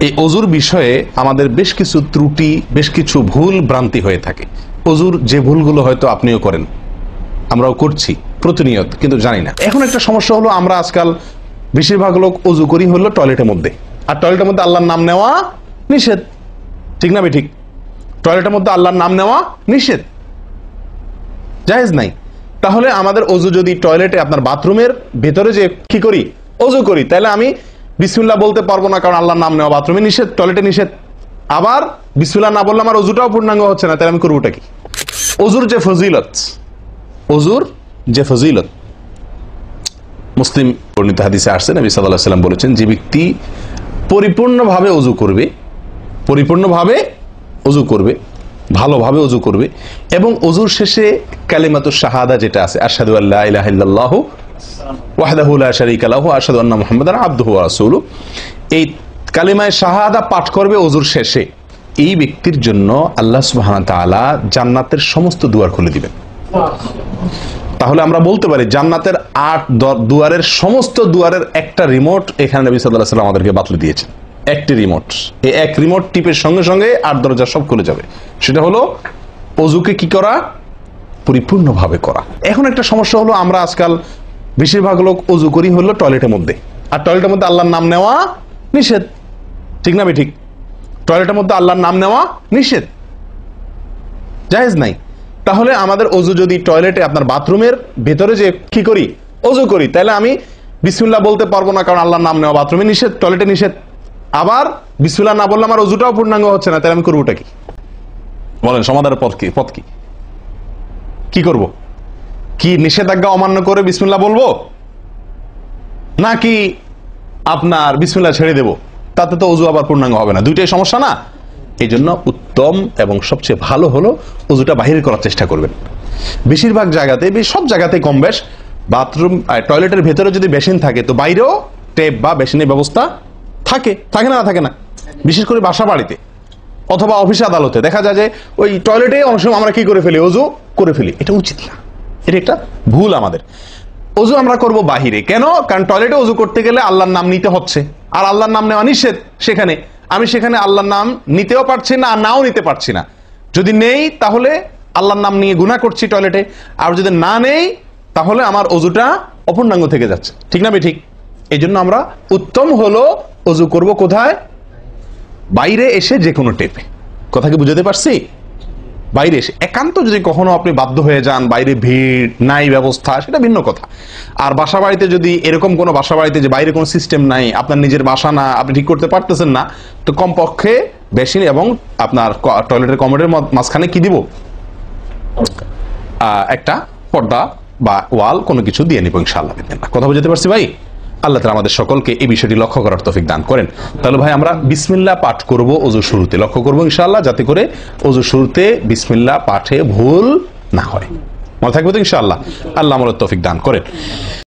এই অজুর বিষয়ে আমাদের বেশ কিছু ত্রুটি, বেশ কিছু ভুল ভ্রান্তি হয়ে থাকে। অজুর যে ভুলগুলো হয়তো আপনিও করেন, আমরাও করছি প্রতিনিয়ত, কিন্তু জানি না। এখন একটা সমস্যা হলো, আমরা আজকাল বেশিরভাগ লোক অজু করি হলো টয়লেটের মধ্যে, আর টয়লেটের মধ্যে আল্লাহর নাম নেওয়া নিষেধ, ঠিক না? ঠিক, টয়লেটের মধ্যে আল্লাহর নাম নেওয়া নিষেধ, জায়েজ নাই। তাহলে আমাদের অজু যদি টয়লেটে, আপনার বাথরুমের ভেতরে যে কি করি, অজু করি, তাহলে আমি বিসমিল্লাহ বলতে পারবো না, কারণ আল্লাহর নাম নেওয়া বাথরুমে নিষেধ, টয়লেটে নিষেধ। আবার বিসমিল্লাহ না বললে আমার অজুটাও পূর্ণাঙ্গ হচ্ছে না, তাহলে আমি করবোটা কি? অজুর যে ফজিলত, অজুর যে ফজিলত মুসলিম বর্ণিত হাদিসে আসছে, নবী সাল্লাল্লাহু আলাইহি ওয়াসাল্লাম বলেছেন, যে ব্যক্তি পরিপূর্ণভাবে অজু করবে, পরিপূর্ণভাবে অজু করবে, ভালোভাবে অজু করবে, এবং অজুর শেষে কালিমাতুশ শাহাদা যেটা আছে, আশহাদু আল্লা ইলাহা ইল্লাল্লাহু ওয়াহদাহু লা শারীকা লাহু ওয়া আশহাদু আন্না মুহাম্মাদান আবদুহু ওয়া রাসূলুহু, এই কালিমায়ে শাহাদা পাঠ করবে অজুর শেষে, এই ব্যক্তির জন্য আল্লাহ সুবহানাহু ওয়া তাআলা জান্নাতের সমস্ত দুয়ার খুলে দিবেন। তাহলে আমরা বলতে পারি জান্নাতের 8 দুয়ারের সমস্ত দুয়ারের একটা রিমোট এখানে নবী সাল্লাল্লাহু আলাইহি ওয়াসাল্লাম আমাদেরকে বাতলে দিয়েছেন। একটি রিমোট, এই এক রিমোট টিপের সঙ্গে সঙ্গে 8 দরজা সব খুলে যাবে। সেটা হলো অজুকে কি করা, পরিপূর্ণভাবে করা। এখন একটা সমস্যা হলো, আমরা আজকাল বেশিরভাগ লোক অজু করি হলো টয়লেটের মধ্যে, আর টয়লেটের মধ্যে আল্লাহর নাম নেওয়া নিষেধ, ঠিক না? ঠিক, টয়লেটের মধ্যে আল্লাহর নাম নেওয়া নিষেধ, জায়েজ নাই। তাহলে আমাদের অজু যদি টয়লেটে, আপনার বাথরুমের ভেতরে যে কি করি, অজু করি, তাহলে আমি বিসমিল্লাহ বলতে পারবো না, কারণ আল্লাহর নাম নেওয়া বাথরুমে নিষেধ, টয়লেটে নিষেধ। আবার বিসমিল্লাহ না বললে আমার অজুটাও পূর্ণাঙ্গ হচ্ছে না, তাহলে আমি করবোটা কি? বলেন, সমাধানের পথ কি? কি করব? কি নিষেধাজ্ঞা অমান্য করে বিসমিল্লাহ বলবো, নাকি আপনার বিসমিল্লাহ ছেড়ে দেব? তাতে তো অজু আবার পূর্ণাঙ্গ হবে না, দুইটাই সমস্যা না? এই জন্য উত্তম এবং সবচেয়ে ভালো হলো অজুটা বাহির করার চেষ্টা করবেন। বেশিরভাগ জায়গাতে, সব জায়গাতে কম বেশ, বাথরুম টয়লেটের ভেতরে যদি বেসিন থাকে, তো বাইরেও টেপ বা বেসিনের ব্যবস্থা থাকে, থাকে না? থাকে না? বিশেষ করে বাসা বাড়িতে অথবা অফিস আদালতে দেখা যায় যে ওই টয়লেটে অনেক সময় আমরা কি করে ফেলি, অজু করে ফেলি। এটা উচিত না, এটা একটা ভুল আমাদের। অজু আমরা করব বাহিরে। কেন? কারণ টয়লেটে অজু করতে গেলে আল্লাহর নাম নিতে হচ্ছে, আর আল্লাহর নাম নেওয়া নিষেধ। সেখানে আমি আল্লাহর নাম নিতেও পারছি না, আর নাও নিতে পারছি না। যদি নেই তাহলে আল্লাহর নাম নিয়ে গুনাহ করছি টয়লেটে, আর যদি না নেই তাহলে আমার অজুটা অপূর্ণাঙ্গ থেকে যাচ্ছে, ঠিক না? ঠিক, এই জন্য আমরা উত্তম হলো অজু করব কোথায়? বাইরে এসে, যে কোনো টেপে। কথা কি বুঝাতে পারছি? বাইরে এসে। একান্ত যদি কখনো আপনি বাধ্য হয়ে যান, বাইরে ভিড় নাই, ব্যবস্থা, সেটা ভিন্ন কথা। আর বাসা বাড়িতে যদি এরকম কোনো বাসা বাড়িতে যে বাইরে কোনো সিস্টেম নাই, আপনার নিজের বাসা না, আপনি ঠিক করতে পারতেছেন না, তো কমপক্ষে বেসিন এবং আপনার টয়লেটের কমোডের মাঝখানে কি দিব, একটা পর্দা বা ওয়াল, কোনো কিছু দিয়ে নিব ইনশাআল্লাহ। কথা বুঝতে পারছি ভাই? আল্লাহ তাআলা আমাদের সকলকে এই বিষয়টি লক্ষ্য করার তৌফিক দান করেন। তাহলে ভাই, আমরা বিসমিল্লাহ পাঠ করব অজু শুরুতে, লক্ষ্য করব ইনশাআল্লাহ, যাতে করে অজু শুরুতে বিসমিল্লাহ পাঠে ভুল না হয়। মনে থাকবে তো ইনশাআল্লাহ? আল্লাহ আমাদের তৌফিক দান করেন।